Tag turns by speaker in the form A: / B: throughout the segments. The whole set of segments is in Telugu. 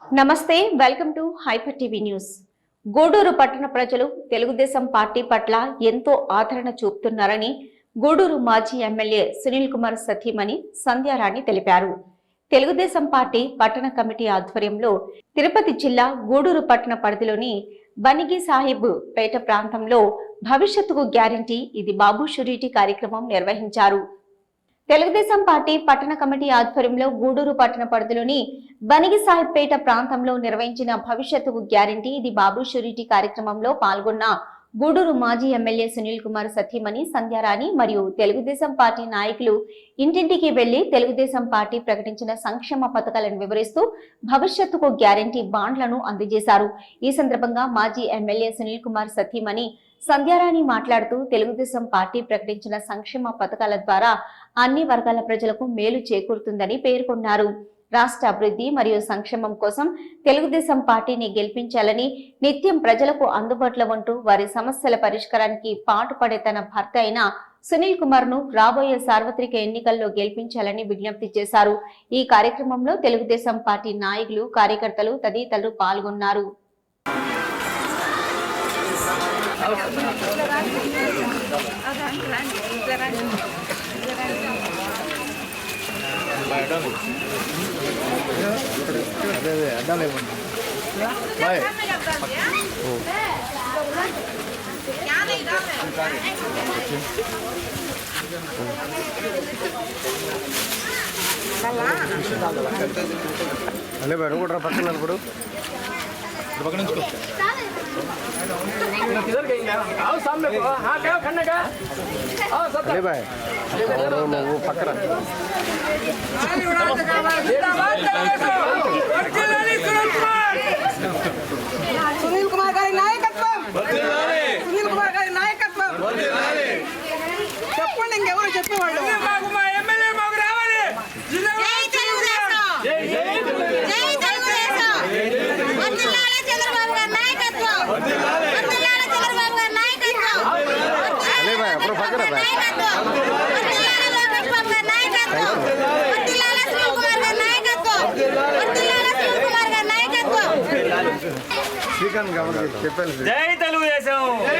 A: నమస్తే, welcome to hyper TV news. Gudur పట్టణ ప్రజలు తెలుగుదేశం పార్టీ పట్ల ఎంతో ఆదరణ చూపుతున్నారని గూడూరు మాజీ ఎమ్మెల్యే సునీల్ కుమార్ సతీమణి సంధ్యారాణి తెలిపారు. తెలుగుదేశం పార్టీ పట్టణ కమిటీ ఆధ్వర్యంలో తిరుపతి జిల్లా గూడూరు పట్టణ పరిధిలోని బనిగి సాహిబ్ పేట ప్రాంతంలో భవిష్యత్తుకు గ్యారంటీ ఇది బాబు షూరిటీ కార్యక్రమం నిర్వహించారు. తెలుగుదేశం పార్టీ పట్టణ కమిటీ ఆధ్వర్యంలో గూడూరు పట్టణ పరిధిలోని బనిగి సాహిబ్పేట ప్రాంతంలో నిర్వహించిన భవిష్యత్తుకు గ్యారంటీ ఇది బాబు షూరిటీ కార్యక్రమంలో పాల్గొన్న గూడూరు మాజీ ఎమ్మెల్యే సునీల్ కుమార్ సతీమణి సంధ్యారాణి మరియు తెలుగుదేశం పార్టీ నాయకులు ఇంటింటికి వెళ్లి తెలుగుదేశం పార్టీ ప్రకటించిన సంక్షేమ పథకాలను వివరిస్తూ భవిష్యత్తుకు గ్యారంటీ బాండ్లను అందజేశారు. ఈ సందర్భంగా మాజీ ఎమ్మెల్యే సునీల్ కుమార్ సతీమణి సంధ్యారాణి మాట్లాడుతూ తెలుగుదేశం పార్టీ ప్రకటించిన సంక్షేమ పథకాల ద్వారా అన్ని వర్గాల ప్రజలకు మేలు చేకూరుతుందని పేర్కొన్నారు. రాష్ట్ర అభివృద్ధి మరియు సంక్షేమం కోసం తెలుగుదేశం పార్టీని గెలిపించాలని, నిత్యం ప్రజలకు అందుబాటులో ఉంటూ వారి సమస్యల పరిష్కారానికి పాటుపడే తన భర్త అయిన సునీల్ కుమార్ ను రాబోయే సార్వత్రిక ఎన్నికల్లో గెలిపించాలని విజ్ఞప్తి చేశారు. ఈ కార్యక్రమంలో తెలుగుదేశం పార్టీ నాయకులు, కార్యకర్తలు తదితరులు పాల్గొన్నారు.
B: అలే బయట కూడా పక్కన నిలబడు पकड़ इसको किधर गई आओ सामने को हां क्या करने का आओ सब ले भाई और वो पकड़
C: सुनील कुमार गारी नायकत्व सुनील कुमार गारी नायकत्व చెప్పండి ఇంకెవరు చెప్పేవాళ్ళు మాకు మా ఎమ్మెల్యే మాకు రావాలి జై తెలుగుదేశం జై తెలుగుదేశం వందనాల చంద్రబాబు గారి నాయకత్వం వందనాల చంద్రబాబు గారి నాయకత్వం
B: అలే భాయ్ అప్పుడు పక్కన భాయ్
C: వందనాల లోకేష్ బాబు గారి నాయకత్వం వందనాల సునీల్ కుమార్ గారి నాయకత్వం వందనాల సునీల్ కుమార్ గారి నాయకత్వం
B: శ్రీకాంత్ గారు చెప్పాలి
D: జై తెలుగుదేశం జై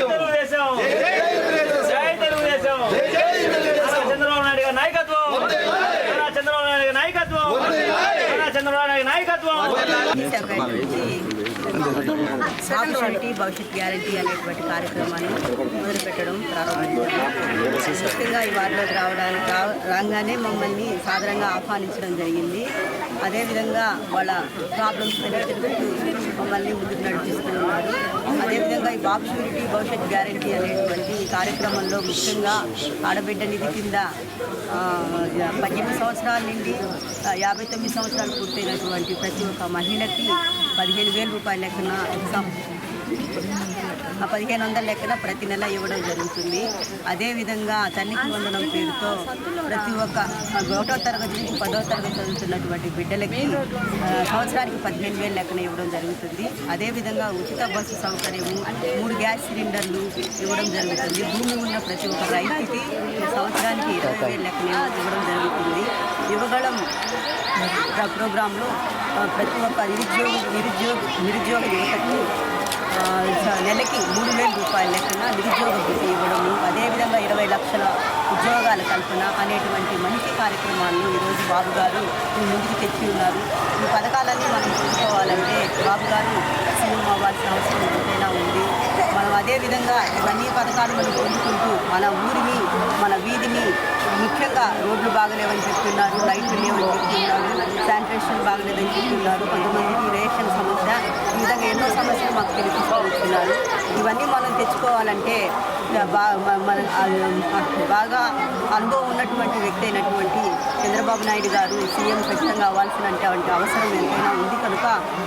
D: తెలుగుదేశం జై తెలుగుదేశం చంద్రబాబు నాయుడు గారి నాయకత్వం చంద్రబాబు నాయుడు గారి నాయకత్వం చంద్రబాబు నాయుడు నాయకత్వం
E: భవిష్యత్ గ్యారంటీ అనేటువంటి కార్యక్రమాన్ని మొదలుపెట్టడం ప్రారంభించారు. ముఖ్యంగా ఈ వార్డులోకి రాగానే మమ్మల్ని సాధారణంగా ఆహ్వానించడం జరిగింది. అదేవిధంగా వాళ్ళ ప్రాబ్లమ్స్ తెలియజేస్తూ మమ్మల్ని ముందుకు నడిపిస్తున్నారు. అదేవిధంగా ఈ బాబు షూరిటీ భవిష్యత్ గ్యారంటీ అనేటువంటి ఈ కార్యక్రమంలో ముఖ్యంగా ఆడబిడ్డ నిధి కింద 18 సంవత్సరాల నుండి 59 సంవత్సరాలు పూర్తయినటువంటి ప్రతి ఒక్క మహిళకి 15,000 రూపాయల లెక్కన 1,500 లెక్కన ప్రతి నెల ఇవ్వడం జరుగుతుంది. అదేవిధంగా తల్లికి వందనం పేరుతో ప్రతి ఒక్క 1వ తరగతి నుంచి 10వ తరగతి చదువుతున్నటువంటి బిడ్డలకి సంవత్సరానికి 15,000 లెక్కన ఇవ్వడం జరుగుతుంది. అదేవిధంగా ఉచిత బస్సు సౌకర్యము, 3 గ్యాస్ సిలిండర్లు ఇవ్వడం జరుగుతుంది. భూమి ఉన్న ప్రతి ఒక్క రైతుకి సంవత్సరానికి 20,000 లెక్కన ఇవ్వడం జరుగుతుంది. యువగళం ప్రోగ్రాంలో ప్రతి ఒక్క నిరుద్యోగ యువతకు నెలకి 3,000 రూపాయల లెక్కన నిరుద్యోగ భృతి ఇవ్వడము, అదేవిధంగా 20 లక్షల ఉద్యోగాల కల్పన అనేటువంటి మంచి కార్యక్రమాలను ఈరోజు బాబు గారు ముందుకు తెచ్చి ఉన్నారు. ఈ పథకాలన్నీ మనం చూసుకోవాలంటే బాబు గారు సీఎం అవ్వాల్సిన అవసరం ఎంతైనా ఉంది. మనం అదేవిధంగా ఇవన్నీ పథకాలు మనం పొందుకుంటూ మన ఊరిని, మన వీధిని, ముఖ్యంగా రోడ్లు బాగలేవని చెప్తున్నారు, లైట్లు లేవని చెప్తున్నారు, శానిటేషన్ బాగలేదని చెప్తున్నారు, కొంతమందికి రేషన్ సమస్య, ఈ విధంగా ఎన్నో సమస్యలు మాకు తెలిపిస్తున్నారు. ఇవన్నీ మనం తెచ్చుకోవాలంటే బాగా అనుభవం ఉన్నటువంటి వ్యక్తి అయినటువంటి చంద్రబాబు నాయుడు గారు సీఎం ఖచ్చితంగా అవ్వాల్సినటువంటి అవసరం ఎంతైనా ఉంది. కనుక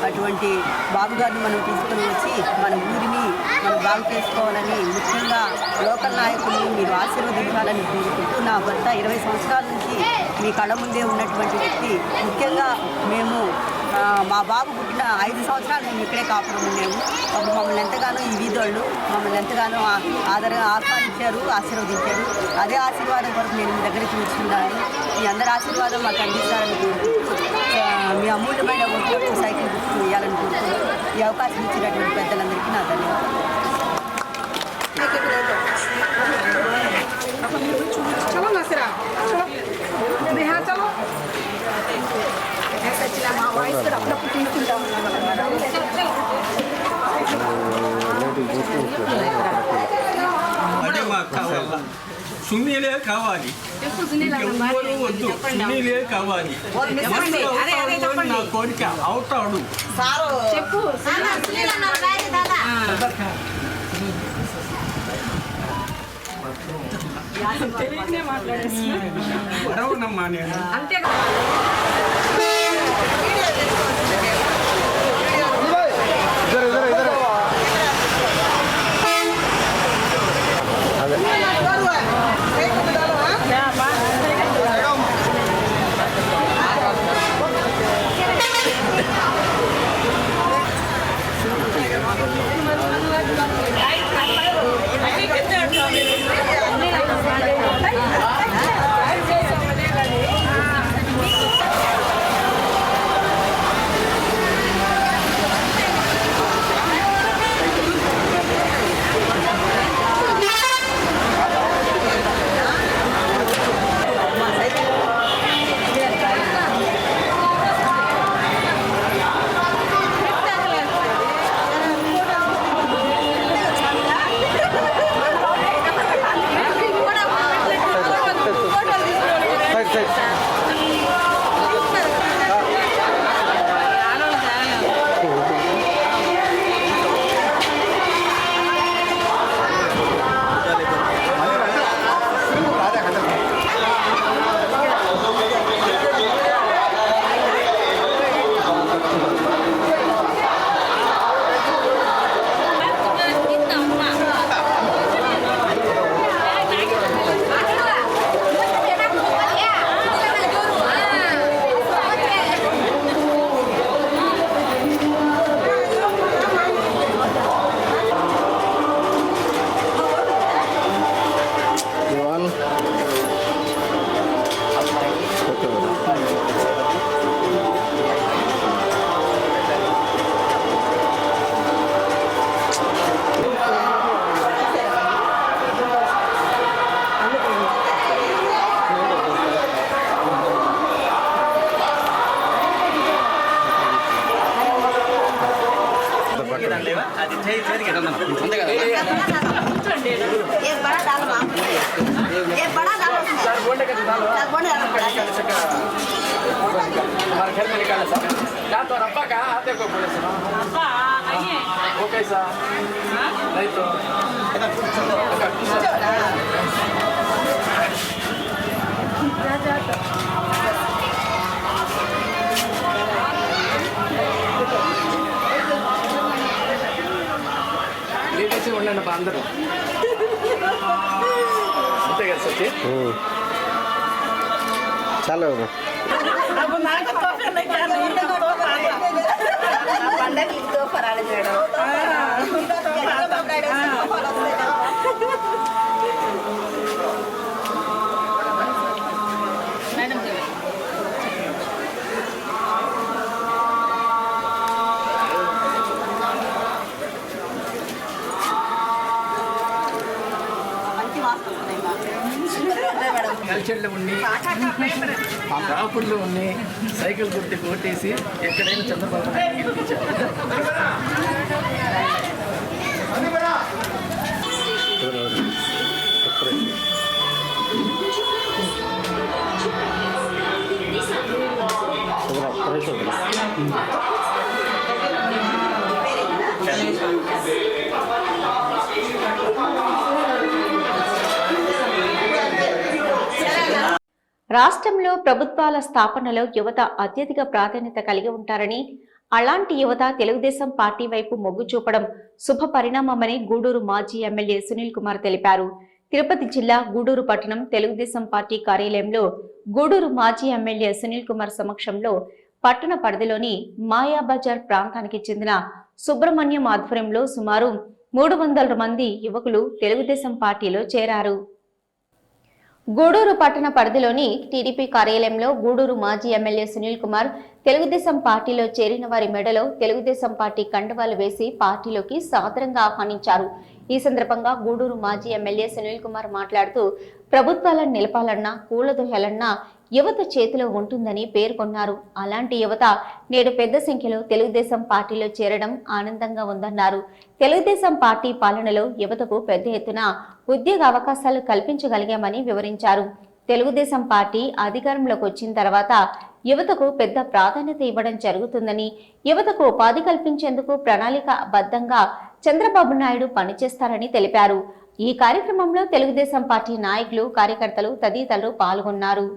E: అటువంటి బాబు గారిని మనం తీసుకొని వచ్చి మన ఊరిని మనం బాగు చేసుకోవాలని, ముఖ్యంగా లోకల్ నాయకుల్ని మీరు ఆశీర్వదించాలని కోరుకుంటూ, నా భర్త 20 సంవత్సరాల నుంచి మీ కళ్ళ ముందే ఉన్నటువంటి వ్యక్తి. ముఖ్యంగా మేము మా బాబు పుట్టిన 5 సంవత్సరాలు మేము ఇక్కడే కాపురం ఉన్నాము. అప్పుడు మమ్మల్ని ఎంతగానో ఈ వీధోళ్ళు మమ్మల్ని ఎంతగానో ఆదరగా ఆహ్వానించి ఇచ్చారు, ఆశీర్వదించారు. అదే ఆశీర్వాదం కొరకు నేను మీ దగ్గరికి చూస్తున్నాను. మీ అందరి ఆశీర్వాదం మాకు అందిస్తారని కోరుకుంటూ మీ అమూల్యమైన ఓట్లకు సైకిల్ గుర్తు వేయాలని కోరుకుంటూ ఈ అవకాశం ఇచ్చినటువంటి పెద్దలందరికీ నా ధన్యవాదాలు.
C: चलो नसरा चलो नेहा चलो ऐसा चला माँ वाइस कर अपना पुटिंग कुंडा
F: అంటే మాకు కావాలి సున్నీలే కావాలి, ఇంకెవ్వరూ వద్దు, సున్నీలే కావాలి. నా కోరిక అవుతాడు.
C: చెప్పు
F: గొడవనమ్మా నేను
C: అంతే
B: हमारे घर में निकाला सर क्या तो रब्बा का आते को बोले सर वो कैसा नहीं तो లేడీస్ ఉండండి అబ్బా అందరూ అంతే కదా సచ్చి
G: చాలు
E: పండగలతో ఫరాలు చేయడం
B: కల్చర్లు ఉన్నాయి రాపుళ్ళు ఉన్నాయి సైకిల్ గుర్తి కొట్టేసి ఎక్కడైనా చంద్రబాబు నాయుడు గెలిపించారు
A: రాష్ట్రంలో ప్రభుత్వాల స్థాపనలో యువత అత్యధిక ప్రాధాన్యత కలిగి ఉంటారని, అలాంటి యువత తెలుగుదేశం పార్టీ వైపు మొగ్గు చూపడం శుభ పరిణామమని గూడూరు మాజీ ఎమ్మెల్యే సునీల్ కుమార్ తెలిపారు. తిరుపతి జిల్లా గూడూరు పట్టణం తెలుగుదేశం పార్టీ కార్యాలయంలో గూడూరు మాజీ ఎమ్మెల్యే సునీల్ కుమార్ సమక్షంలో పట్టణ పరిధిలోని మాయాబజార్ ప్రాంతానికి చెందిన సుబ్రహ్మణ్యం ఆధ్వర్యంలో సుమారు 300 మంది యువకులు తెలుగుదేశం పార్టీలో చేరారు. గూడూరు పట్టణ పరిధిలోని టీడీపీ కార్యాలయంలో గూడూరు మాజీ ఎమ్మెల్యే సునీల్ కుమార్ తెలుగుదేశం పార్టీలో చేరిన వారి మెడలో తెలుగుదేశం పార్టీ కండువాలు వేసి పార్టీలోకి సాదరంగా ఆహ్వానించారు. ఈ సందర్భంగా గూడూరు మాజీ ఎమ్మెల్యే సునీల్ కుమార్ మాట్లాడుతూ ప్రభుత్వాలను నిలపాలన్నా కూలదోయాలన్నా యువత చేతిలో ఉంటుందని పేర్కొన్నారు. అలాంటి యువత నేడు పెద్ద సంఖ్యలో తెలుగుదేశం పార్టీలో చేరడం ఆనందంగా ఉందన్నారు. తెలుగుదేశం పార్టీ పాలనలో యువతకు పెద్ద ఎత్తున ఉద్యోగ అవకాశాలు కల్పించగలిగామని వివరించారు. తెలుగుదేశం పార్టీ అధికారంలోకి వచ్చిన తర్వాత యువతకు పెద్ద ప్రాధాన్యత ఇవ్వడం జరుగుతుందని, యువతకు ఉపాధి కల్పించేందుకు ప్రణాళికాబద్ధంగా చంద్రబాబు నాయుడు పనిచేస్తారని తెలిపారు. ఈ కార్యక్రమంలో తెలుగుదేశం పార్టీ నాయకులు, కార్యకర్తలు తదితరులు పాల్గొన్నారు.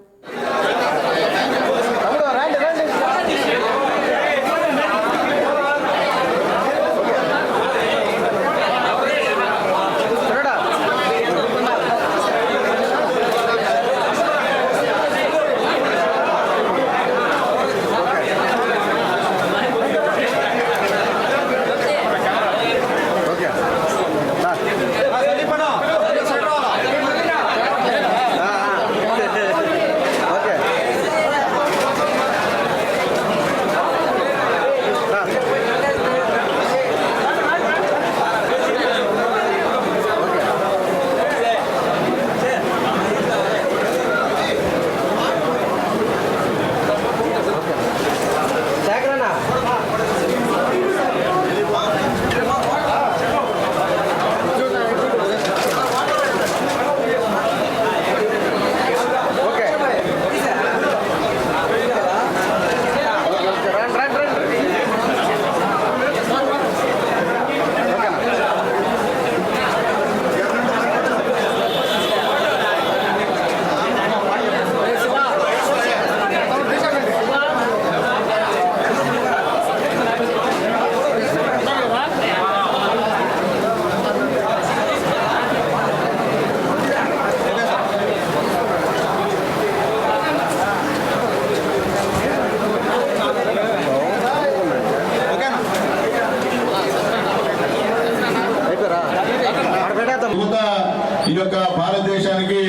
G: ఈ యొక్క భారతదేశానికి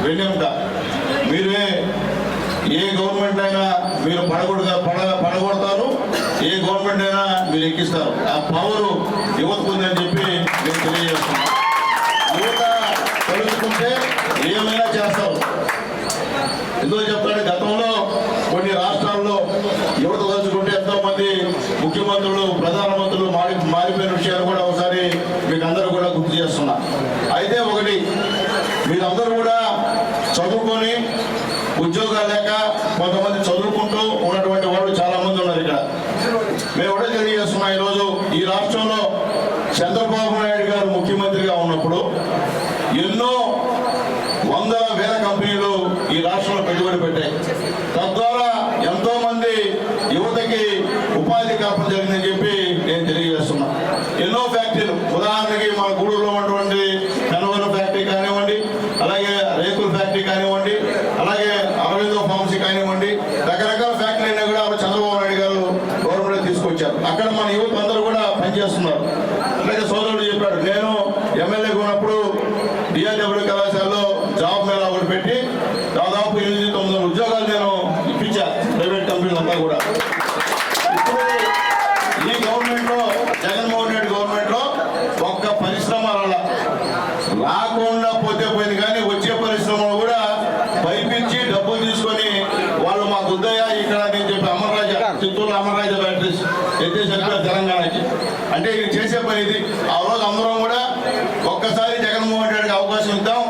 G: వెన్నెముక. మీరే ఏ గవర్నమెంట్ అయినా మీరు పడగొడతారు, ఏ గవర్నమెంట్ అయినా మీరు ఎక్కిస్తారు. ఆ పవర్ యువతకు ఉందని చెప్పి నేను తెలియజేస్తున్నాను. యువత తలుచుకుంటే ఏమైనా చేస్తారు. ఎందుకు చెప్తాడు, గతంలో కొన్ని రాష్ట్రాల్లో యువత తలుచుకుంటే ఎంతో మంది ముఖ్యమంత్రులు, ప్రధానమంత్రులు మారిపోయిన విషయాలు కూడా ఒకసారి మీకు అందరూ కూడా గుర్తు చేస్తున్నా. అయితే ఒకటి, మీరందరూ కూడా చదువుకొని ఉద్యోగాలు లేక కొంతమంది చదువుకుంటూ ఉన్నటువంటి వాళ్ళు చాలా మంది ఉన్నారు ఇక్కడ. మేము కూడా తెలియజేస్తున్నాం, ఈరోజు ఈ రాష్ట్రంలో చంద్రబాబు నాయుడు గారు ముఖ్యమంత్రిగా ఉన్నప్పుడు ఎన్నో వందల వేల కంపెనీలు ఈ రాష్ట్రంలో పెట్టుబడి పెట్టాయి. తద్వారా ఎంతో మంది యువతకి ఉపాధి కల్పన జరిగిందని చెప్పి నేను తెలియజేస్తున్నా. ఎన్నో ఫ్యాక్టరీలు, ఉదాహరణకి మా గూడూరులో ఉన్నటువంటి కనవరం ఫ్యాక్టరీ కానివ్వండి, అలాగే రేకుల ఫ్యాక్టరీ కానివ్వండి, అలాగే అరవిందో ఫార్మసీ కానివ్వండి, రకరకాల ఫ్యాక్టరీని కూడా చంద్రబాబు నాయుడు గారు గవర్నమెంట్ తీసుకొచ్చారు. అక్కడ మన యువత అందరూ కూడా పనిచేస్తున్నారు. అలాగే సోదరుడు చెప్పాడు, నేను ఎమ్మెల్యేగా ఉన్నప్పుడు డిఆర్డబ్ల్యూ కళాశాలలో జాబ్ మేళా ఒకటి పెట్టి దాదాపు 800-900 ఉద్యోగాలు నేను ఇప్పించాను ప్రైవేట్ కంపెనీలు అంతా కూడా. ఇప్పుడు ఈ గవర్నమెంట్ లో, జగన్మోహన్ రెడ్డి గవర్నమెంట్ లో ఒక్క పరిశ్రమ రాకుండా పోతే పోయింది, కానీ వచ్చే పరిశ్రమలు కూడా పైపించి డబ్బులు తీసుకొని వాళ్ళు మాకు ఉద్దయా ఇక్కడ నేను చెప్పి అమర్రాజా, చిత్తూరు అమర్రాజా బ్యాటరీస్ ఎత్తేసారు తెలంగాణకి. అంటే ఇది చేసే పని ఇది. ఆ రోజు అందరం కూడా ఒక్కసారి జగన్మోహన్ రెడ్డికి అవకాశం ఇద్దాం,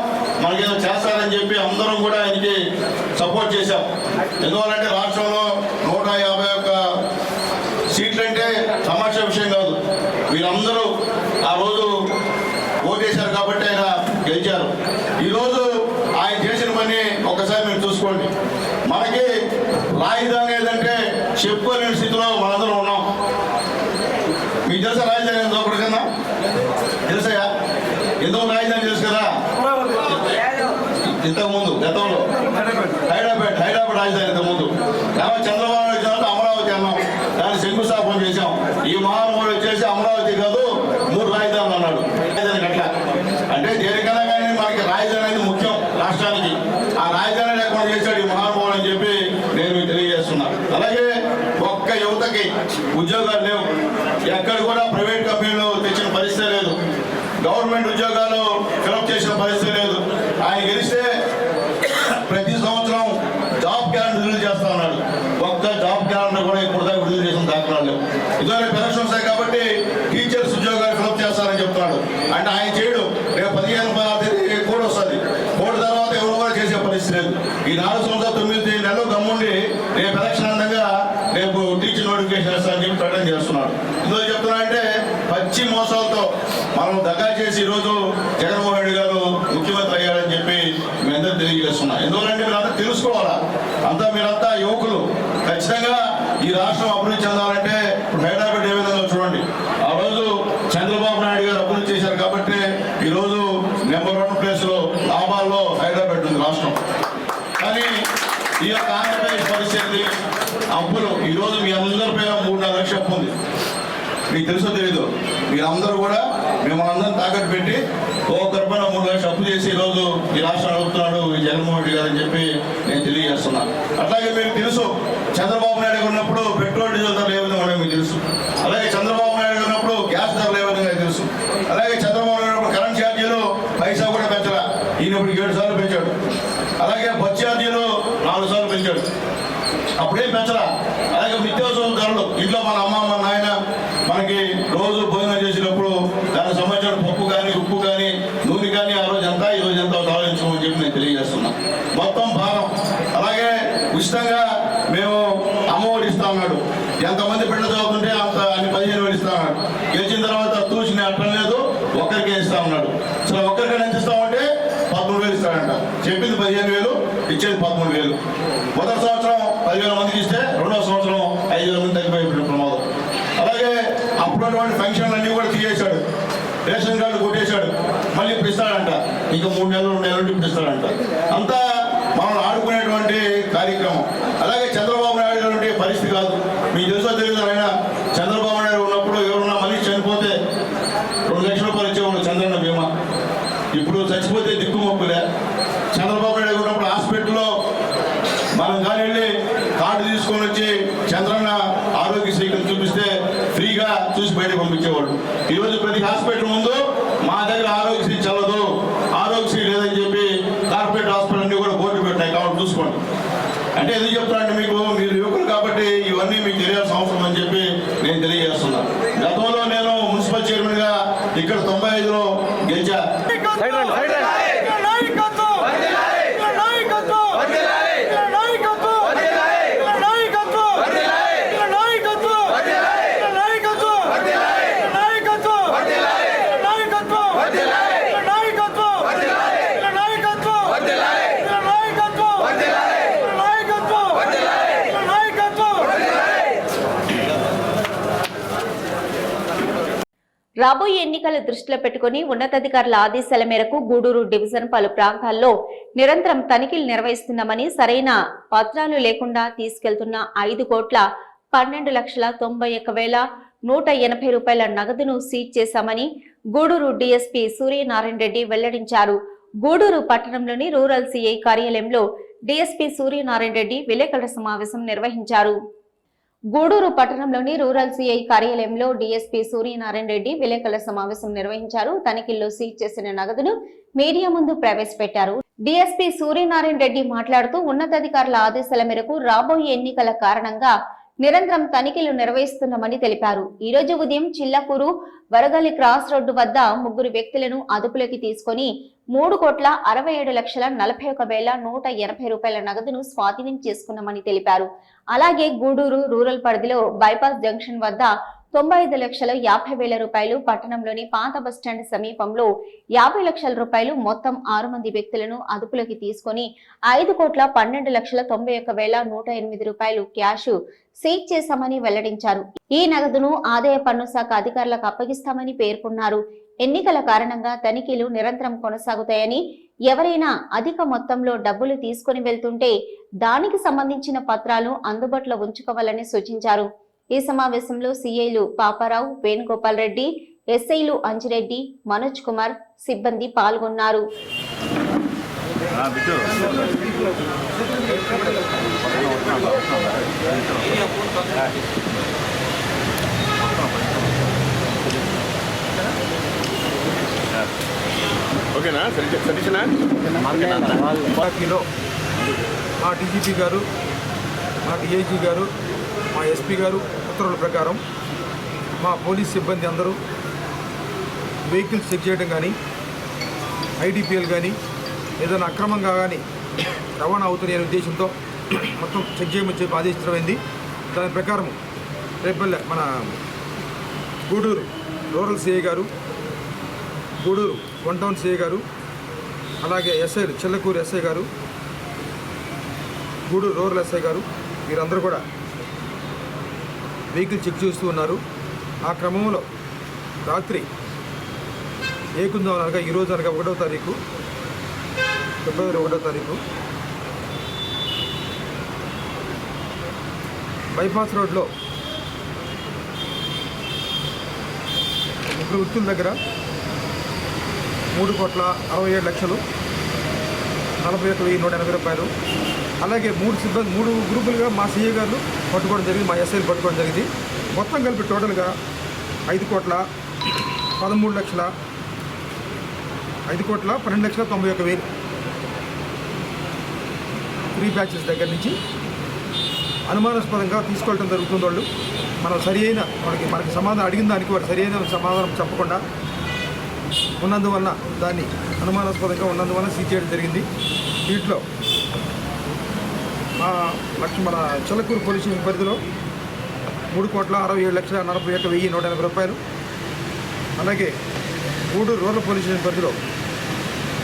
G: మనకేదో చేస్తారని చెప్పి అందరం కూడా ఆయనకి సపోర్ట్ చేశాం. ఎందువల్లంటే రాష్ట్రంలో 151 సీట్లు అంటే తమాషా విషయం కాదు. వీరందరూ ఆ రోజు ఓటేశారు కాబట్టి ఆయన గెలిచారు. ఈరోజు ఆయన చేసిన పని ఒక్కసారి మీరు చూసుకోండి. మనకి రాజధాని ఏదంటే చెప్పుకోలేని స్థితిలో మనందరం ఉన్నాం. మీకు తెలుసా రాజధాని ఏందో ఒకటికన్నా? తెలుసాయా? ఎందుకు రాజధాని తెలుసు కదా? ఇంతకుముందు గతంలో హైదరాబాద్ రాజధాని ఇంతకుముందు. చంద్రబాబు నాయుడు వచ్చినప్పుడు అమరావతి అన్నాం, దాన్ని శంకుస్థాపన చేశాం. ఈ మహానుభావుడు వచ్చేసి అమరావతి కాదు 3 రాజధానులు అన్నాడు. రాజధానికి అట్లా అంటే దేనికన్నా కానీ మనకి రాజధాని అనేది ముఖ్యం రాష్ట్రానికి. ఆ రాజధాని లేకుండా చేశాడు ఈ మహానుభావుడు అని చెప్పి నేను మీకు తెలియజేస్తున్నా. అలాగే ఒక్క యువతకి ఉద్యోగాలు లేవు. ఎక్కడ కూడా ప్రైవేట్ కంపెనీలు తెచ్చిన పరిస్థితి లేదు. గవర్నమెంట్ ఉద్యోగాలు ఫిలప్ చేసిన పరిస్థితి లేదు. ఆయన గెలిస్తే ప్రతి సంవత్సరం జాబ్ క్యాలెండర్ రిలీజ్ చేస్తా ఉన్నాడు. ఒక్క జాబ్ క్యాలెండర్ కూడా ఇప్పుడు దాకా రిలీజ్ చేసిన దాఖలాలు లేవు. ఇదివరకు పెన్షన్ వస్తాయి కాబట్టి టీచర్స్ ఉద్యోగాలు ఫిలప్ చేస్తారని చెప్తున్నాడు. అంటే ఆయన చేయడు. రేపు 15 కోడ్ వస్తుంది. కోడ్ తర్వాత ఎవరు కూడా చేసే పరిస్థితి లేదు. ఈ 4 సంవత్సరాలు 9 నెలలు గమ్ముండి రేపు ఎలక్షన్ అందంగా రేపు టీచర్ నోటిఫికేషన్ వేస్తారని చెప్పి ప్రకటన చేస్తున్నాడు. ఇందులో చెప్తున్నా అంటే పచ్చి మోసాలతో మనం దగా చేసి ఈరోజు జగన్మోహన్ రెడ్డి గారు ముఖ్యమంత్రి అయ్యారని చెప్పి మీ అందరూ తెలియజేస్తున్నా. ఎందుకంటే మీరంతా తెలుసుకోవాలా. అంతా మీరంతా యువకులు. ఖచ్చితంగా ఈ రాష్ట్రం అభివృద్ధి చెందాలంటే హైదరాబాద్ ఏ విధంగా చూడండి. ఆ రోజు చంద్రబాబు నాయుడు గారు అభివృద్ధి చేశారు కాబట్టి ఈరోజు నెంబర్ 1 ప్లేస్లో లాభాల్లో హైదరాబాద్ ఉంది రాష్ట్రం. కానీ ఈ యొక్క ఆంధ్రప్రదేశ్ పరిస్థితి అప్పులు ఈరోజు మీ అందరి పైన 3-4 లక్షలు అప్పు ఉంది. మీకు తెలుసో తెలీదు. మీరందరూ కూడా మిమ్మల్ని అందరం తాకట్టు పెట్టి ఒక్కొక్కరి పైన 3 లక్షలు అప్పు చేసి ఈరోజు ఈ రాష్ట్రం అడుగుతున్నాడు ఈ జగన్మోహన్ రెడ్డి గారు అని చెప్పి నేను తెలియజేస్తున్నాను. అట్లాగే మీకు తెలుసు చంద్రబాబు నాయుడు ఉన్నప్పుడు పెట్రోల్ డీజిల్ ధరలు ఏ విధంగా ఉన్నాయో మీకు తెలుసు. అలాగే చంద్రబాబు నాయుడు ఉన్నప్పుడు గ్యాస్ ధరలు ఏ విధంగా తెలుసు. అలాగే చంద్రబాబు నాయుడు ఉన్నప్పుడు కరెంట్ ఛార్జీలు పైసా కూడా పెంచరా. ఈయన ఇప్పుడు 7 సార్లు పెంచాడు. అలాగే బస్ ఛార్జీలు 4 సార్లు పెంచాడు. అప్పుడేం పెంచరా. అలాగే నిత్యావసర ధరలు ఇంట్లో మన అమ్మ మన నాయన మనకి రోజు భోజనం చేసినప్పుడు దానికి సంబంధించిన పప్పు కానీ ఉప్పు కానీ నూనె కానీ ఆ రోజు ఎంత ఈ రోజు ఎంత ఆలోచించమని చెప్పి నేను తెలియజేస్తున్నా. మొత్తం భారం. అలాగే ఉచితంగా మేము అమ్మఒడి ఇస్తా ఉన్నాడు. ఎంతమంది బిడ్డ చదువుతుంటే అంత అన్ని 15,000 ఇస్తా ఉన్నాడు. గెలిచిన తర్వాత చూసిన అర్థం లేదు ఒక్కరికే ఇస్తా ఉన్నాడు. అసలు ఒక్కరికైనా ఎంత ఇస్తామంటే 13,000 ఇస్తాడంట. చెప్పింది 15,000 ఇచ్చేది 13,000. మొదటి సంవత్సరం 10,000 మందికి ఇస్తే రెండవ సంవత్సరం 5,000 మంది తగ్గిపోయిన ప్రమాదం. అలాగే అప్పుడున్నటువంటి ఫంక్షన్లు అన్నీ కూడా తీసేశాడు. రేషన్ కార్డు కొట్టేశాడు. మళ్ళీ ఇప్పుడు ఇస్తాడంట. ఇంకా 3 నెలలు 2 నెలలు ఇప్పుడు ఇస్తాడంట. అంతా మనం ఆడుకునేటువంటి కార్యక్రమం. అలాగే చంద్రబాబు నాయుడు గారి పరిస్థితి కాదు. మీకు తెలుసో తెలియదు. ఆయన చంద్రబాబు నాయుడు ఉన్నప్పుడు ఎవరున్నా మనిషి చనిపోతే 2 లక్షల రూపాయలు ఇచ్చేవాడు చంద్రన్న బీమా. ఇప్పుడు చచ్చిపోతే దిక్కుమొక్కులే. చంద్రబాబు నాయుడు ఉన్నప్పుడు హాస్పిటల్లో మనం కానీ వెళ్ళి కార్డు తీసుకొని వచ్చి చంద్రన్న ఆరోగ్యశ్రీ చూపిస్తే ఫ్రీగా చూసి బయటకు పంపించేవాళ్ళు. ఈరోజు ప్రతి హాస్పిటల్ ముందు మా దగ్గర ఆరోగ్యశ్రీ చల్లదు, ఆరోగ్యశ్రీ లేదని చెప్పి కార్పొరేట్ హాస్పిటల్ అన్ని కూడా బోర్డు పెట్టాయి. కాబట్టి చూసుకోండి. అంటే ఎందుకు చెప్తానంటే మీకు మీరు యువకులు కాబట్టి ఇవన్నీ మీకు తెలియాల్సిన అవసరం అని చెప్పి నేను తెలియజేస్తున్నాను. గతంలో నేను మున్సిపల్ చైర్మన్ గా ఇక్కడ 95లో గెలిచా.
A: రాబోయే ఎన్నికల దృష్టిలో పెట్టుకుని ఉన్నతాధికారుల ఆదేశాల మేరకు గూడూరు డివిజన్ పలు ప్రాంతాల్లో నిరంతరం తనిఖీలు నిర్వహిస్తున్నామని, సరైన పత్రాలు లేకుండా తీసుకెళ్తున్న 5,12,91,180 రూపాయల నగదును సీజ్ చేశామని గూడూరు డీఎస్పీ సూర్యనారాయణ రెడ్డి వెల్లడించారు. గూడూరు పట్టణంలోని రూరల్ సిఐ కార్యాలయంలో డీఎస్పీ సూర్యనారాయణ రెడ్డి విలేకరుల సమావేశం నిర్వహించారు. గూడూరు పట్టణంలోని రూరల్ సిఐ కార్యాలయంలో డీఎస్పీ సూర్యనారాయణ రెడ్డి విలేకరుల సమావేశం నిర్వహించారు. తనిఖీల్లో సీజ్ చేసిన నగదును మీడియా ముందు ప్రవేశపెట్టారు. డీఎస్పీ సూర్యనారాయణ రెడ్డి మాట్లాడుతూ ఉన్నతాధికారుల ఆదేశాల మేరకు రాబోయే ఎన్నికల కారణంగా నిరంతరం తనిఖీలు నిర్వహిస్తున్నామని తెలిపారు. ఈ రోజు ఉదయం చిల్లకూరు వరగలి క్రాస్ రోడ్డు వద్ద 3 వ్యక్తులను అదుపులోకి తీసుకుని 3,67,41,180 రూపాయల నగదును స్వాధీనం చేసుకున్నామని తెలిపారు. అలాగే గూడూరు రూరల్ పరిధిలో బైపాస్ జంక్షన్ వద్ద 95,50,000 రూపాయలు, పట్టణంలోని పాత బస్టాండ్ సమీపంలో 50 లక్షల రూపాయలు, మొత్తం 6 మంది వ్యక్తులను అదుపులోకి తీసుకుని 5,91,91,108 రూపాయలు క్యాష్ సీజ్ చేశామని వెల్లడించారు. ఈ నగదును ఆదాయ పన్ను శాఖ అధికారులకు అప్పగిస్తామని పేర్కొన్నారు. ఎన్నికల కారణంగా తనిఖీలు నిరంతరం కొనసాగుతాయని, ఎవరైనా అధిక మొత్తంలో డబ్బులు తీసుకుని వెళ్తుంటే దానికి సంబంధించిన పత్రాలు అందుబాటులో ఉంచుకోవాలని సూచించారు. ఈ సమావేశంలో సిఐలు పాపారావు, వేణుగోపాల్ రెడ్డి, ఎస్ఐలు అంజిరెడ్డి, మనోజ్ కుమార్ సిబ్బంది పాల్గొన్నారు.
F: ఓకేనా సతీష్నా
B: పార్టీలో మా డీజీపీ గారు, మా డిఐజీ గారు, మా ఎస్పీ గారు ఉత్తర్వుల ప్రకారం మా పోలీస్ సిబ్బంది అందరూ వెహికల్స్ చెక్ చేయడం కానీ, ఐడిపిఎల్ కానీ ఏదైనా అక్రమంగా కానీ రవాణా అవుతున్నాయనే ఉద్దేశంతో మొత్తం చెక్ చేయమని చెప్పి ఆదేశించడమైంది. దాని ప్రకారం రేపల్లె మన గూడూరు రూరల్ సిఐ గారు, గూడూరు 1 టౌన్ సిఐ గారు, అలాగే ఎస్ఐలు చెల్లకూరు ఎస్ఐ గారు, గూడూరు రూరల్ ఎస్ఐ గారు వీరందరూ కూడా వెహికల్ చెక్ చేస్తూ ఉన్నారు. ఆ క్రమంలో రాత్రి ఏకుందాం అనగా ఈరోజు అనగా 1వ తారీఖు ఫిబ్రవరి 1వ తారీఖు బైపాస్ రోడ్లో ముగ్గురు వ్యక్తుల దగ్గర 3,67,00,000 41,180 రూపాయలు, అలాగే 3 గ్రూపులుగా మా సీఏ గారు పట్టుకోవడం జరిగింది, మా ఎస్ఐలు పట్టుకోవడం జరిగింది. మొత్తం కలిపి టోటల్గా 5,12,91,000 3 బ్యాచెస్ దగ్గర నుంచి అనుమానాస్పదంగా తీసుకెళ్ళడం జరుగుతుంది. వాళ్ళు మనం సరియైన మనకి సమాధానం అడిగిన దానికి వారు సరియైన సమాధానం చెప్పకుండా ఉన్నందువలన దాన్ని అనుమానాస్పదంగా ఉన్నందువలన సీజ్ చేయడం జరిగింది. వీటిలో మన చిల్లకూరు పోలీస్ స్టేషన్ పరిధిలో 3,67,41,180 రూపాయలు, అలాగే గూడూరు రూరల్ పోలీస్ స్టేషన్ పరిధిలో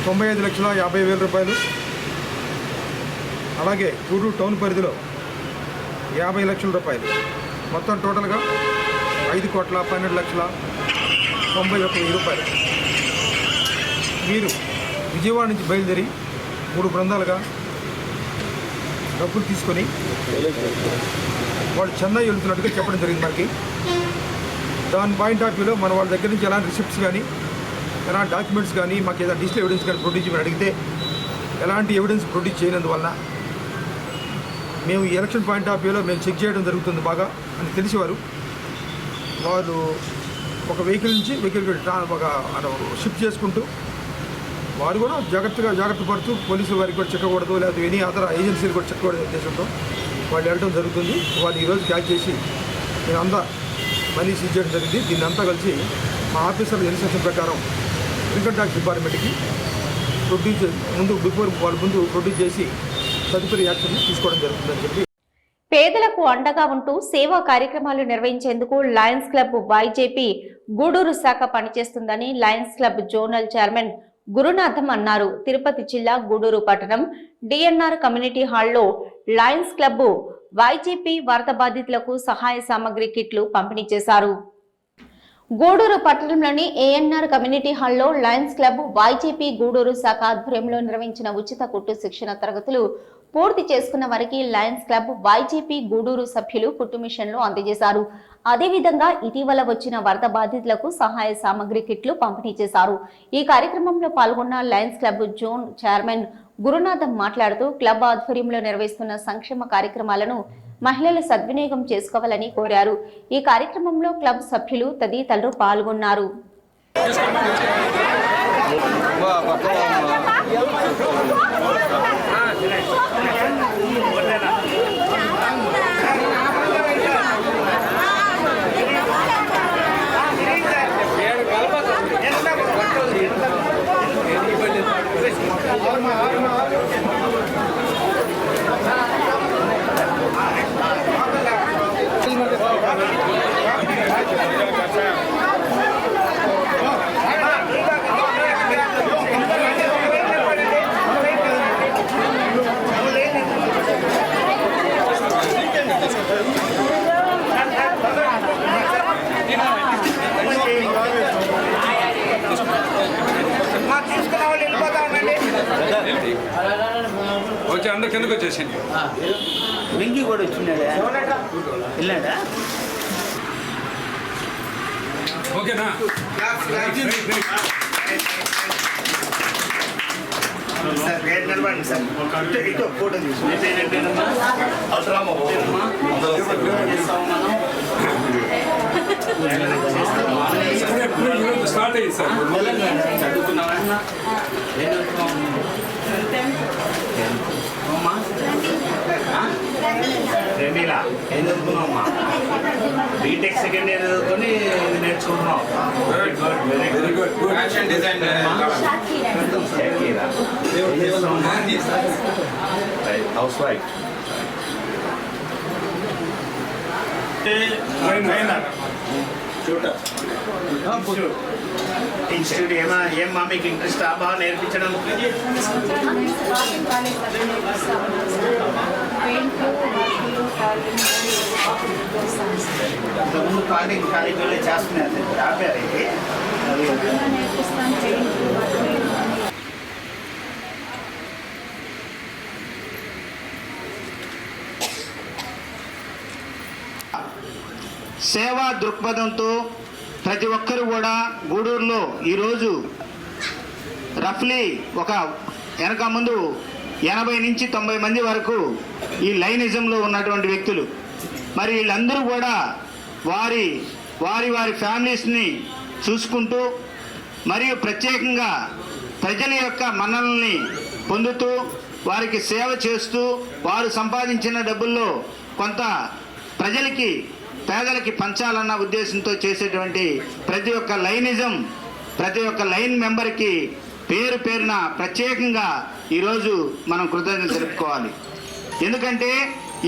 B: 95,50,000 రూపాయలు, అలాగే గూడూరు టౌన్ పరిధిలో 50 లక్షల రూపాయలు, మొత్తం టోటల్గా 5,12,91,000 రూపాయలు. వీరు విజయవాడ నుంచి బయలుదేరి 3 బృందాలుగా డబ్బులు తీసుకొని వాళ్ళు చెన్నై వెళ్తున్నట్టుగా చెప్పడం జరిగింది మనకి. దాని పాయింట్ ఆఫ్ వ్యూలో మన వాళ్ళ దగ్గర నుంచి ఎలాంటి రిసిప్ట్స్ కానీ, ఎలాంటి డాక్యుమెంట్స్ కానీ, మాకు ఏదైనా డిజిటల్ ఎవిడెన్స్ కానీ ప్రొడ్యూస్ చేయమని అడిగితే ఎలాంటి ఎవిడెన్స్ ప్రొడ్యూస్ చేయనందువల్ల మేము ఈ ఎలక్షన్ పాయింట్ ఆఫ్ వ్యూలో మేము చెక్ చేయడం జరుగుతుంది బాగా అని తెలిసేవారు. వాళ్ళు ఒక వెహికల్ నుంచి వెహికల్ ఒక షిఫ్ట్ చేసుకుంటూ వారు కూడా జాగ్రత్త పడుతూ పోలీసులు వారికి కూడా చెక్కకూడదు, లేకపోతే ఎనీ అదర్ ఏజెన్సీలు కూడా చెక్కకూడదు ఉద్దేశంతో వాళ్ళు వెళ్ళడం జరుగుతుంది. వాళ్ళు ఈరోజు క్యాచ్ చేసి మేమంతా మనీ సీజ్ చేయడం జరిగింది. దీన్ని అంతా కలిసి మా ఆఫీసర్ల ఇన్స్ట్రక్షన్ ప్రకారం ఇన్కమ్ ట్యాక్స్ డిపార్ట్మెంట్కి ప్రొడ్యూస్ చేసి తదుపరి యాక్షన్ తీసుకోవడం జరుగుతుందని చెప్పి
A: పేదలకు అండగా ఉంటూ సేవా కార్యక్రమాలు నిర్వహించేందుకు లయన్స్ క్లబ్ వైజేపీ గూడూరు శాఖ పనిచేస్తుందని Lions club zonal chairman Gurunatham అన్నారు. తిరుపతి జిల్లా గూడూరు పట్టణం డిఎన్ఆర్ కమ్యూనిటీ హాల్లో లయన్స్ క్లబ్ వైజేపీ వరద బాధితులకు సహాయ సామగ్రి కిట్లు పంపిణీ చేశారు. గూడూరు పట్టణంలోని ఏఎన్ఆర్ కమ్యూనిటీ హాల్లో లయన్స్ క్లబ్ వైజేపీ గూడూరు శాఖ ఆధ్వర్యంలో నిర్వహించిన ఉచిత కుట్టు శిక్షణ తరగతులు పూర్తి చేసుకున్న వారికి లయన్స్ క్లబ్ వైజేపీ గూడూరు సభ్యులు కుట్టు మిషన్లు అందజేశారు. అదేవిధంగా ఇటీవల వచ్చిన వరద బాధితులకు సహాయ సామగ్రి కిట్లు పంపిణీ చేశారు. ఈ కార్యక్రమంలో పాల్గొన్న Lions club zone chairman Gurunatham మాట్లాడుతూ క్లబ్ ఆధ్వర్యంలో నిర్వహిస్తున్న సంక్షేమ కార్యక్రమాలను మహిళలు సద్వినియోగం చేసుకోవాలని కోరారు. ఈ కార్యక్రమంలో క్లబ్ సభ్యులు తదితరులు పాల్గొన్నారు.
F: వచ్చి అందరు కిందకు వచ్చేసింది.
H: వెంకీ కూడా వచ్చినాడా వెళ్ళాడా
F: ఓకేనా?
H: నిలబడండి సార్. ఇటు ఫోటో
F: స్టార్ట్ అయ్యింది సార్.
H: చదువుకున్నావా? రెమీలా ఏం చదువుకున్నావమ్మా? బీటెక్ సెకండ్ ఇయర్ చదువుకొని ఇది నేర్చుకుంటున్నావు.
F: Very good. Fashion design
H: house wife. Institute ఏమా మీకు ఇంట్రెస్ట్ బాగా నేర్పించడం? ఇంతకుముందు కాలేజీలో చేస్తున్నారు, ఆపారు ఇది. సేవా దృక్పథంతో ప్రతి ఒక్కరు కూడా గూడూరులో ఈరోజు రఫ్లీ ఒక వెనక ముందు 80 నుంచి 90 మంది వరకు ఈ లైనిజంలో ఉన్నటువంటి వ్యక్తులు. మరి వీళ్ళందరూ కూడా వారి వారి వారి ఫ్యామిలీస్ని చూసుకుంటూ మరియు ప్రత్యేకంగా ప్రజల యొక్క మన్ననల్ని పొందుతూ వారికి సేవ చేస్తూ వారు సంపాదించిన డబ్బుల్లో కొంత ప్రజలకి పేదలకి పంచాలన్న ఉద్దేశంతో చేసేటువంటి ప్రతి ఒక్క లైనిజం, ప్రతి ఒక్క లైన్ మెంబర్కి పేరు పేరున ప్రత్యేకంగా ఈరోజు మనం కృతజ్ఞతలు తెలుపుకోవాలి. ఎందుకంటే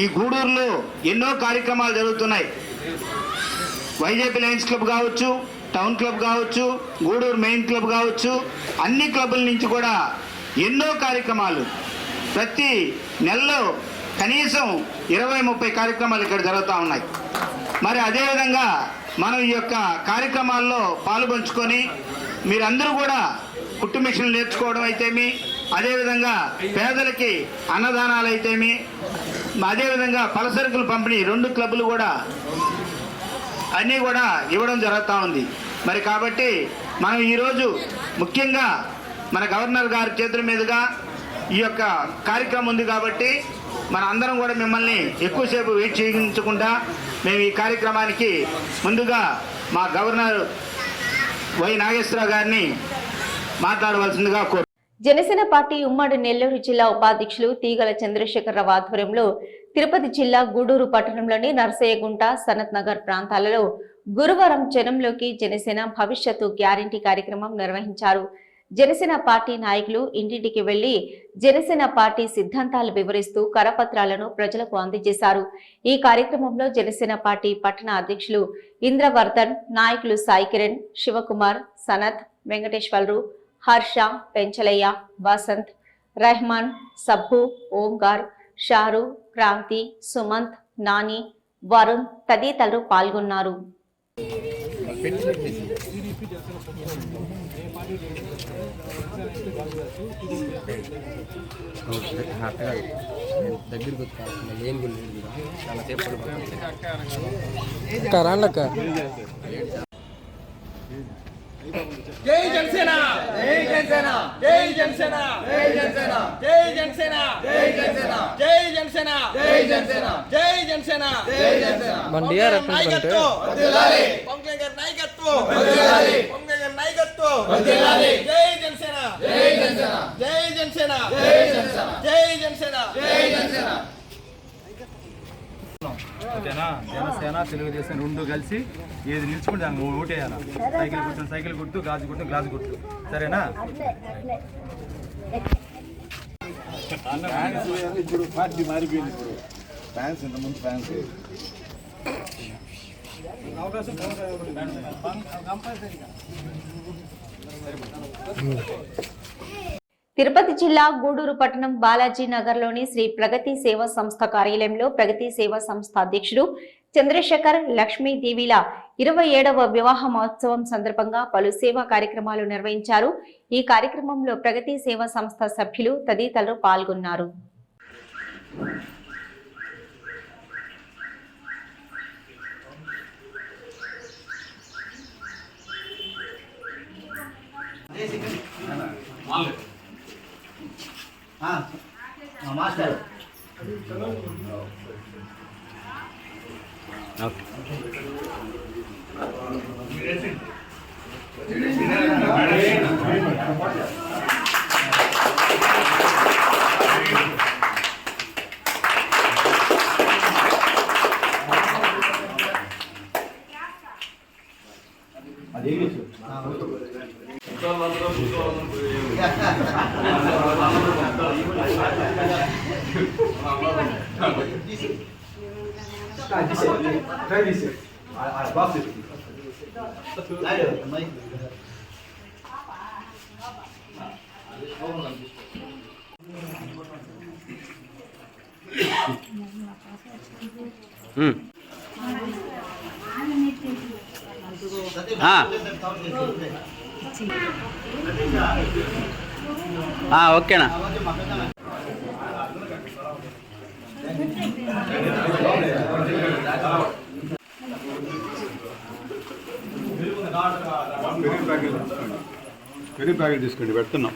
H: ఈ గూడూరులో ఎన్నో కార్యక్రమాలు జరుగుతున్నాయి. వైజేపీ లయన్స్ క్లబ్ కావచ్చు, టౌన్ క్లబ్ కావచ్చు, గూడూరు మెయిన్ క్లబ్ కావచ్చు, అన్ని క్లబ్బుల నుంచి కూడా ఎన్నో కార్యక్రమాలు ప్రతి నెలలో కనీసం 20-30 కార్యక్రమాలు ఇక్కడ జరుగుతూ ఉన్నాయి. మరి అదేవిధంగా మనం ఈ యొక్క కార్యక్రమాల్లో పాలుపంచుకొని మీరందరూ కూడా కుట్టు మిషన్లు నేర్చుకోవడం అయితేమి, అదేవిధంగా పేదలకి అన్నదానాలు అయితేమి, అదేవిధంగా పలసరుకుల పంపిణీ 2 క్లబ్బులు కూడా అన్నీ కూడా ఇవ్వడం జరుగుతూ ఉంది. మరి కాబట్టి మనం ఈరోజు ముఖ్యంగా మన గవర్నర్ గారి చేతుల మీదుగా ఈ యొక్క కార్యక్రమం ఉంది కాబట్టి మన అందరం కూడా మిమ్మల్ని ఎక్కువసేపు వెయిట్ చేయించకుండా మేము ఈ కార్యక్రమానికి ముందుగా మా గవర్నర్ వై నాగేశ్వరరావు గారిని మాట్లాడవలసిందిగా కోరు.
A: జనసేన పార్టీ ఉమ్మడి నెల్లూరు జిల్లా ఉపాధ్యక్షులు తీగల చంద్రశేఖరరావు ఆధ్వర్యంలో తిరుపతి జిల్లా గూడూరు పట్టణంలోని నర్సయ్యగుంట, సనత్ నగర్ ప్రాంతాలలో గురువారం జనంలోకి జనసేన భవిష్యత్తు గ్యారంటీ కార్యక్రమం నిర్వహించారు. జనసేన పార్టీ నాయకులు ఇంటింటికి వెళ్లి జనసేన పార్టీ సిద్ధాంతాలు వివరిస్తూ కరపత్రాలను ప్రజలకు అందజేశారు. ఈ కార్యక్రమంలో జనసేన పార్టీ పట్టణ అధ్యక్షులు ఇంద్రవర్ధన్, నాయకులు సాయి కిరణ్, శివకుమార్, సనత్, వెంకటేశ్వర్లు, హర్ష, పెంచలయ్య, వసంత్, రెహమాన్, సబ్బు, ఓంకార్, షారు, క్రాంతి, సుమంత్, నాని, వరుణ్ తదితరులు పాల్గొన్నారు.
D: జై జనసేన, జై జనసేన, జై జనసేన, జై జనసేన, జై జనసేన, జై జనసేన, జై జనసేన, జై జనసేన, జై జనసేన, జై జనసేన. మండియా నాయకత్వం వర్ధిల్లాలి, పొంగల్ గారి నాయకత్వం వర్ధిల్లాలి, పొంగల్ గారి నాయకత్వం వర్ధిల్లాలి. జై జనసేన, జై జనసేన, జై జనసేన, జై జనసేన, జై జనసేన, జై జనసేన.
I: ఓకేనా? జనసేన తెలుగుదేశం 2 కలిసి ఏది నిల్చుకుంటే దాన్ని ఓటేయాలి. సైకిల్ గుర్తు సైకిల్ గుర్తు, గాజు గుర్తు గ్లాస్ గుర్తు, సరేనా?
G: ఇప్పుడు పార్టీ మారిపోయింది. ఇప్పుడు ఫ్యాన్స్ ఇంతకుముందు ఫ్యాన్స్
A: తిరుపతి జిల్లా గూడూరు పట్టణం బాలాజీ నగర్లోని శ్రీ ప్రగతి సేవా సంస్థ కార్యాలయంలో ప్రగతి సేవా సంస్థ అధ్యక్షుడు చంద్రశేఖర్ లక్ష్మీదేవిల 27వ వివాహ మహోత్సవం సందర్భంగా పలు సేవా కార్యక్రమాలు నిర్వహించారు. ఈ కార్యక్రమంలో ప్రగతి సేవా సంస్థ సభ్యులు తదితరులు పాల్గొన్నారు.
H: మాస్టర్
D: ఓకేనా
I: పెరుగు ప్యాకెట్ తీసుకోండి పెడుతున్నాం.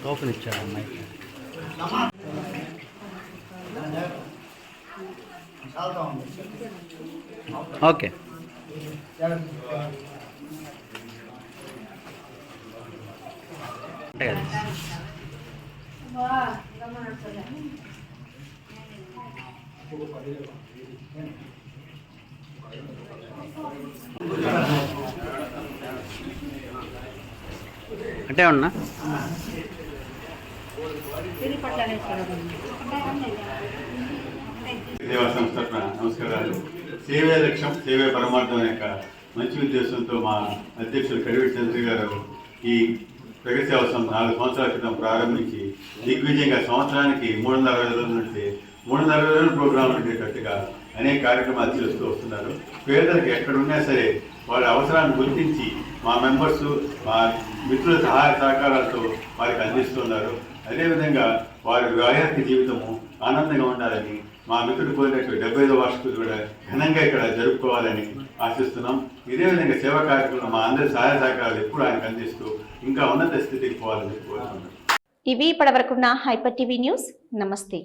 D: టోకెన్ ఇచ్చారు అమ్మాయి. ఓకే అంటే ఉన్నా
J: సేవా సంస్థ నమస్కారాలు. సేవే లక్ష్యం సేవే పరమార్థం యొక్క మంచి ఉద్దేశంతో మా అధ్యక్షులు కడివెట్టి చంద్ర గారు ఈ ప్రగతి సేవా సంస్థ 4 సంవత్సరాల క్రితం ప్రారంభించి దిగ్విజయంగా సంవత్సరానికి 360 రోజుల నుండి 360 రోజుల ప్రోగ్రాంలు ఉండేటట్టుగా అనేక కార్యక్రమాలు చేస్తూ వస్తున్నారు. పేదలకు ఎక్కడున్నా సరే వాళ్ళ అవసరాన్ని గుర్తించి మా మెంబర్స్ మా మిత్రుల సహాయ సహకారాలతో వారికి అందిస్తున్నారు. అదేవిధంగా వారి వైయక్తిక జీవితము ఆనందంగా ఉండాలని మా మిత్రుడు కోరినట్టు 75వ వార్షికం కూడా ఘనంగా ఇక్కడ జరుపుకోవాలని ఆశిస్తున్నాం. ఇదే విధంగా సేవా కార్యక్రమం మా అందరి సహాయ సహకారాలు ఎప్పుడు ఆయనకు అందిస్తూ ఇంకా ఉన్నత స్థితికి పోవాలని కోరుతున్నాం.
A: ఇవి ఇప్పటివరకున్న హైపర్ టీవీ న్యూస్. నమస్తే.